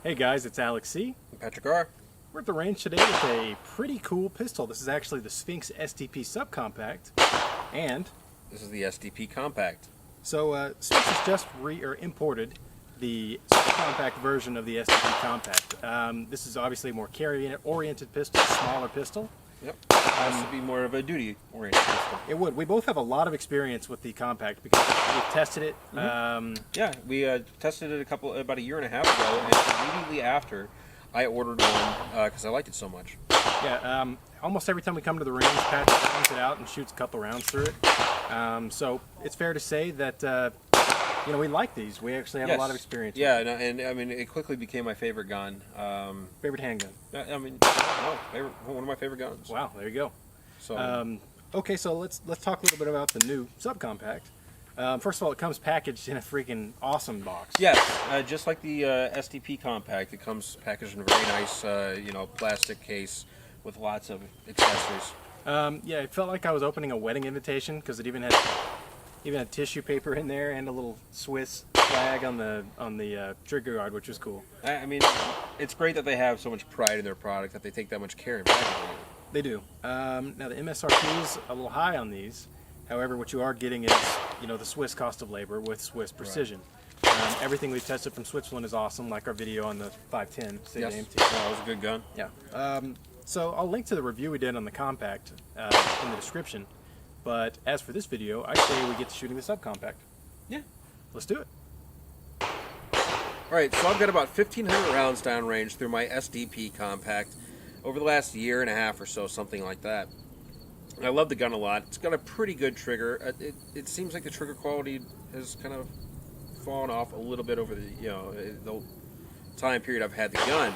Hey guys, it's Alex C. Patrick R. We're at the range today with a pretty cool pistol. This is actually the Sphinx SDP Subcompact, and This is the SDP Compact. so Sphinx has just imported the subcompact version of the SDP Compact. This is obviously a more carry-oriented pistol, smaller pistol. Yep. Has to be more of a duty-oriented pistol. It would. We both have a lot of experience with the Compact because we've tested it. Yeah, we tested it about a year and a half ago, and immediately after, I ordered one because I liked it so much. Yeah, almost every time we come to the range, Patrick brings it out and shoots a couple rounds through it. So it's fair to say that we like these. We actually have a lot of experience. Yeah, and I mean, it quickly became my favorite gun. Favorite handgun? I mean, one of my favorite guns. Wow, there you go. So, okay, so let's talk a little bit about the new subcompact. First of all, it comes packaged in a freaking awesome box. yes, just like the SDP Compact, it comes packaged in a very nice, plastic case with lots of accessories. Yeah, it felt like I was opening a wedding invitation because it even had tissue paper in there and a little Swiss flag on the trigger guard, which was cool. I mean, it's great that they have so much pride in their product that they take that much care in packaging it. They do. Now the MSRP is a little high on these. However, what you are getting is, the Swiss cost of labor with Swiss precision. Right. Everything we've tested from Switzerland is awesome, like our video on the 510. Yes, that was a good gun. Yeah. So I'll link to the review we did on the Compact in the description. But as for this video, I say we get to shooting the subcompact. Yeah. Let's do it. All right, so I've got about 1,500 rounds downrange through my SDP Compact over the last year and a half or so, something like that. I love the gun a lot. It's got a pretty good trigger. It seems like the trigger quality has kind of fallen off a little bit over the time period I've had the gun.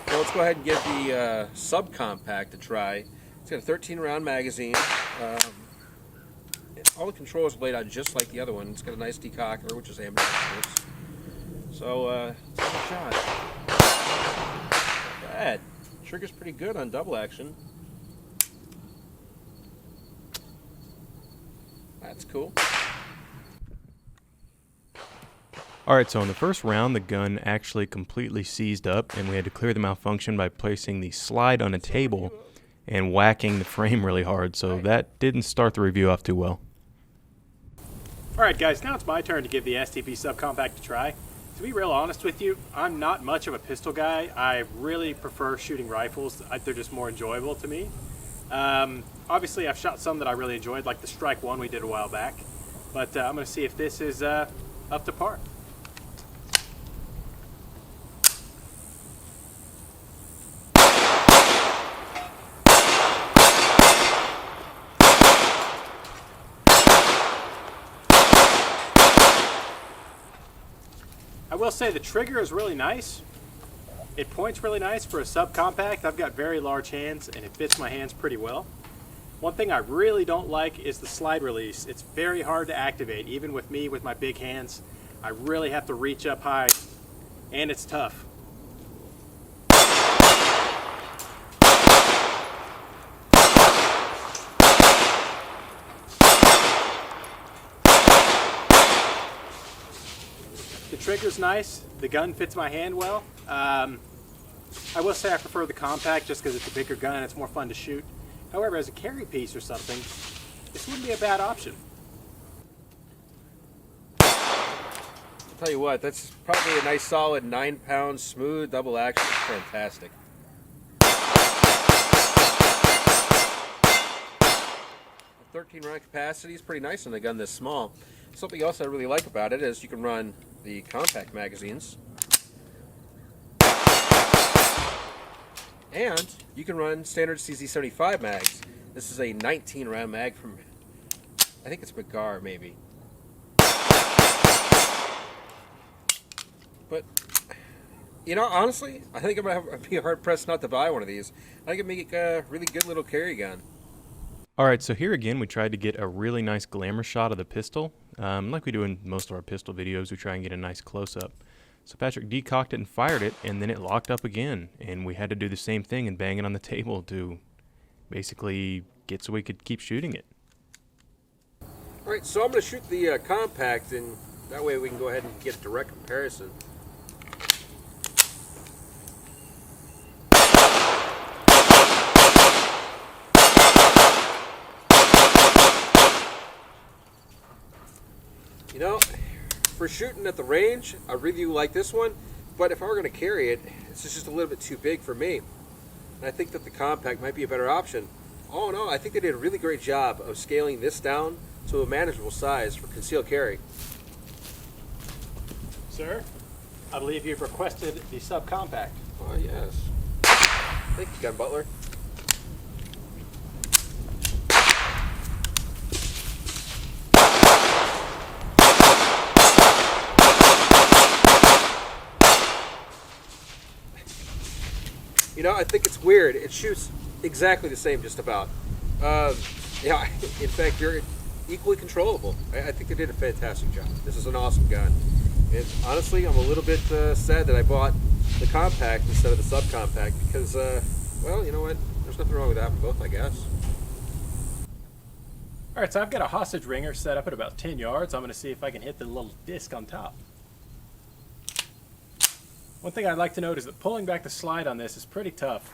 So let's go ahead and give the subcompact a try. It's got a 13-round magazine. All the controls are laid out just like the other one. It's got a nice decocker, which is ambidextrous. So let's give it a shot. Not bad. Trigger's pretty good on double action. That's cool. Alright, so in the first round, the gun actually completely seized up, and we had to clear the malfunction by placing the slide on a table and whacking the frame really hard, so that didn't start the review off too well. Alright guys, now it's my turn to give the SDP Subcompact a try. To be real honest with you, I'm not much of a pistol guy. I really prefer shooting rifles. They're just more enjoyable to me. Obviously I've shot some that I really enjoyed, like the Strike 1 we did a while back. But I'm going to see if this is up to par. I will say the trigger is really nice. It points really nice for a subcompact. I've got very large hands and it fits my hands pretty well. One thing I really don't like is the slide release. It's very hard to activate. Even with me with my big hands, I really have to reach up high and it's tough. The trigger's nice, the gun fits my hand well. I will say I prefer the compact just because it's a bigger gun and it's more fun to shoot. However, as a carry piece or something, this wouldn't be a bad option. I'll tell you what, that's probably a nice solid 9-pound smooth double action. It's fantastic. The 13-round capacity is pretty nice on a gun this small. Something else I really like about it is you can run the compact magazines, and you can run standard CZ75 mags. This is a 19-round mag from, I think it's Magar maybe. But, honestly, I think I'd be hard-pressed not to buy one of these. I think it'd make a really good little carry gun. Alright, so here again we tried to get a really nice glamour shot of the pistol. Like we do in most of our pistol videos, we try and get a nice close-up. So Patrick decocked it and fired it, and then it locked up again. And we had to do the same thing and bang it on the table to basically get so we could keep shooting it. Alright, so I'm going to shoot the compact, and that way we can go ahead and get a direct comparison. For shooting at the range, I really do like this one, but if I were going to carry it, it's just a little bit too big for me. And I think that the compact might be a better option. All in all, I think they did a really great job of scaling this down to a manageable size for concealed carry. Sir, I believe you've requested the subcompact. Oh, yes. Thank you, Gun Butler. You know, I think it's weird. It shoots exactly the same, just about. Yeah, in fact, you're equally controllable. I think they did a fantastic job. This is an awesome gun. And honestly, I'm a little bit sad that I bought the compact instead of the subcompact because, well, you know what? There's nothing wrong with having both, I guess. All right, so I've got a hostage ringer set up at about 10 yards. I'm going to see if I can hit the little disc on top. One thing I'd like to note is that pulling back the slide on this is pretty tough,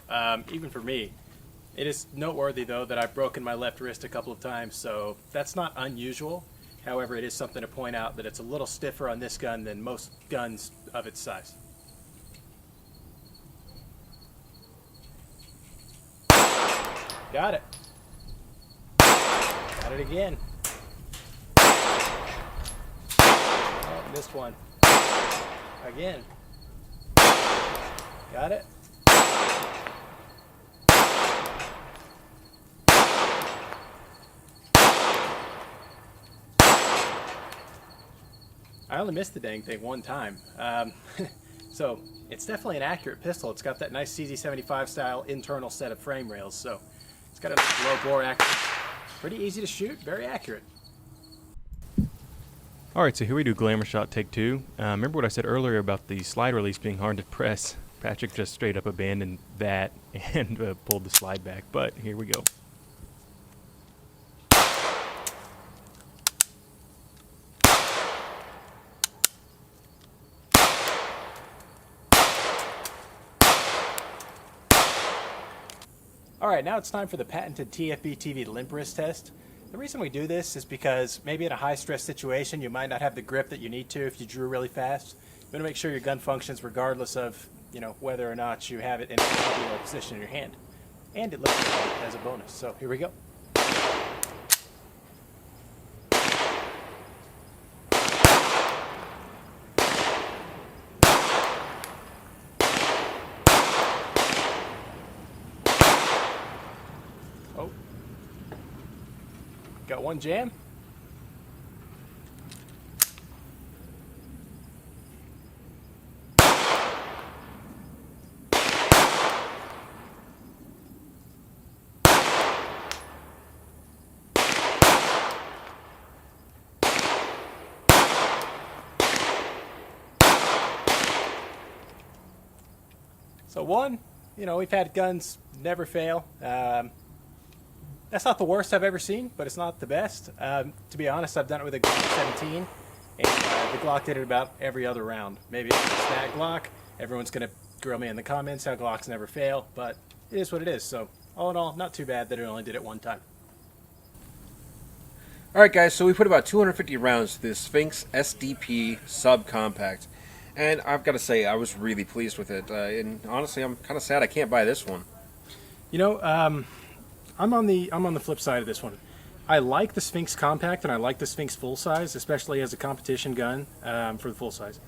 even for me. It is noteworthy, though, that I've broken my left wrist a couple of times, so that's not unusual. However, it is something to point out that it's a little stiffer on this gun than most guns of its size. Got it. Got it again. Oh, missed one. Again. Got it. I only missed the dang thing one time. So it's definitely an accurate pistol. It's got that nice CZ75 style internal set of frame rails. So it's got a low bore action. Pretty easy to shoot, very accurate. Alright, so here we do Glamour Shot Take 2. Remember what I said earlier about the slide release being hard to press? Patrick just straight up abandoned that and pulled the slide back, but here we go. Alright, now it's time for the patented TFBTV limp wrist test. The reason we do this is because maybe in a high stress situation you might not have the grip that you need to if you drew really fast. You want to make sure your gun functions regardless of, you know, whether or not you have it in a particular position in your hand. And it looks like as a bonus. So here we go. Oh. Got one jam. So one, you know, we've had guns never fail. That's not the worst I've ever seen, but it's not the best. To be honest, I've done it with a Glock 17, and the Glock did it about every other round. Maybe it's a snag Glock. Everyone's going to grill me in the comments how Glocks never fail, but it is what it is. So all in all, not too bad that it only did it one time. Alright guys, so we put about 250 rounds to this Sphinx SDP Subcompact. And I've got to say, I was really pleased with it. And honestly, I'm kind of sad I can't buy this one. You know, I'm on the flip side of this one. I like the Sphinx compact and I like the Sphinx full size, especially as a competition gun for the full size.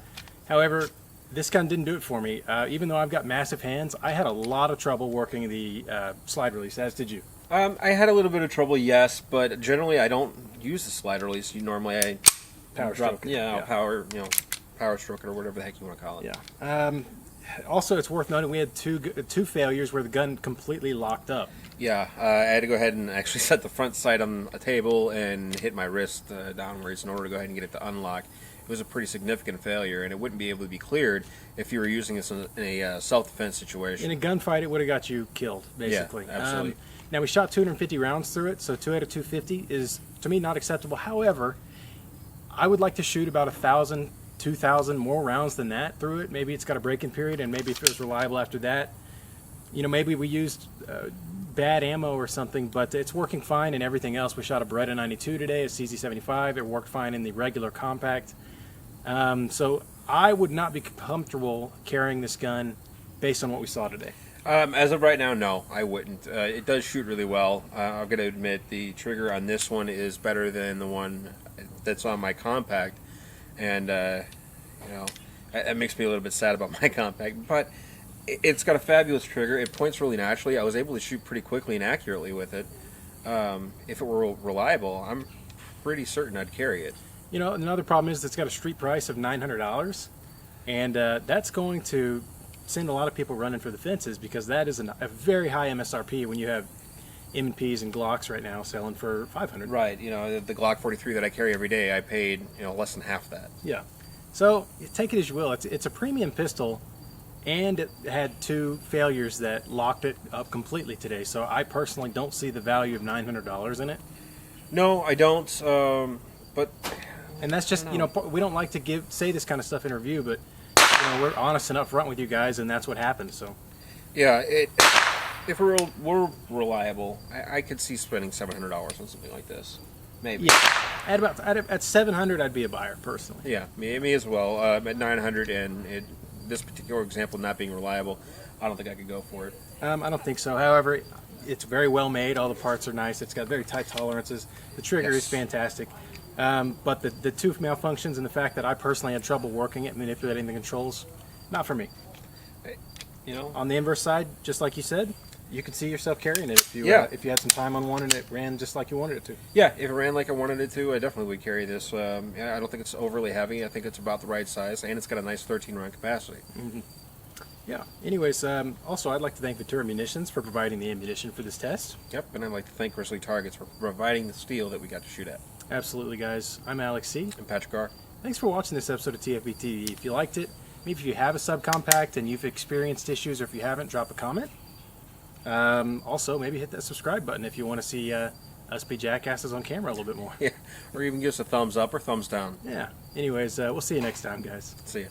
However, this gun didn't do it for me. Even though I've got massive hands, I had a lot of trouble working the slide release, as did you. I had a little bit of trouble, yes, but generally I don't use the slide release. Normally Power stroke. Yeah, power, power stroke or whatever the heck you want to call it. Yeah. Also, it's worth noting we had two failures where the gun completely locked up. Yeah, I had to go ahead and actually set the front sight on a table and hit my wrist downwards in order to go ahead and get it to unlock. It was a pretty significant failure, and it wouldn't be able to be cleared if you were using this in a self-defense situation. In a gunfight, it would have got you killed, basically. Yeah, absolutely. Now, we shot 250 rounds through it, so 2 out of 250 is, to me, not acceptable. However, I would like to shoot about 1,000, 2,000 more rounds than that through it. Maybe it's got a break-in period, and maybe if it was reliable after that, you know, maybe we used bad ammo or something, but it's working fine in everything else. We shot a Beretta 92 today, a CZ75. It worked fine in the regular compact. So I would not be comfortable carrying this gun based on what we saw today. As of right now, no, I wouldn't. It does shoot really well. I'm going to admit the trigger on this one is better than the one that's on my compact, and that makes me a little bit sad about my compact. But it's got a fabulous trigger. It points really naturally. I was able to shoot pretty quickly and accurately with it. If it were reliable, I'm pretty certain I'd carry it. You know, another problem is it's got a street price of $900, and that's going to send a lot of people running for the fences because that is a very high MSRP when you have M&Ps and Glocks right now selling for $500. Right. You know, the Glock 43 that I carry every day, I paid less than half that. Yeah. So take it as you will. It's a premium pistol, and it had 2 failures that locked it up completely today. So I personally don't see the value of $900 in it. No, I don't. But and that's just we don't like to say this kind of stuff in review, but we're honest and upfront with you guys, and that's what happened. So yeah, if we're reliable, I could see spending $700 on something like this. Maybe. Yeah. At $700, I'd be a buyer personally. Yeah, me as well. At $900 and this particular example not being reliable, I don't think I could go for it. I don't think so. However, it's very well made. All the parts are nice. It's got very tight tolerances. The trigger is fantastic. But the 2 malfunctions and the fact that I personally had trouble working it, manipulating the controls, not for me. On the inverse side, just like you said, you could see yourself carrying it if you had some time on one and it ran just like you wanted it to. Yeah, if it ran like I wanted it to, I definitely would carry this. I don't think it's overly heavy. I think it's about the right size, and it's got a nice 13-round capacity. Mm-hmm. Yeah. Anyways, also I'd like to thank Ventura Munitions for providing the ammunition for this test. Yep, and I'd like to thank Grizzly Targets for providing the steel that we got to shoot at. Absolutely, guys. I'm Alex C. And Patrick R. Thanks for watching this episode of TFBTV. If you liked it, maybe if you have a subcompact and you've experienced issues, or if you haven't, drop a comment. Also, maybe hit that subscribe button if you want to see us be jackasses on camera a little bit more. Yeah, or even give us a thumbs up or thumbs down. Yeah. Anyways, we'll see you next time, guys. See ya.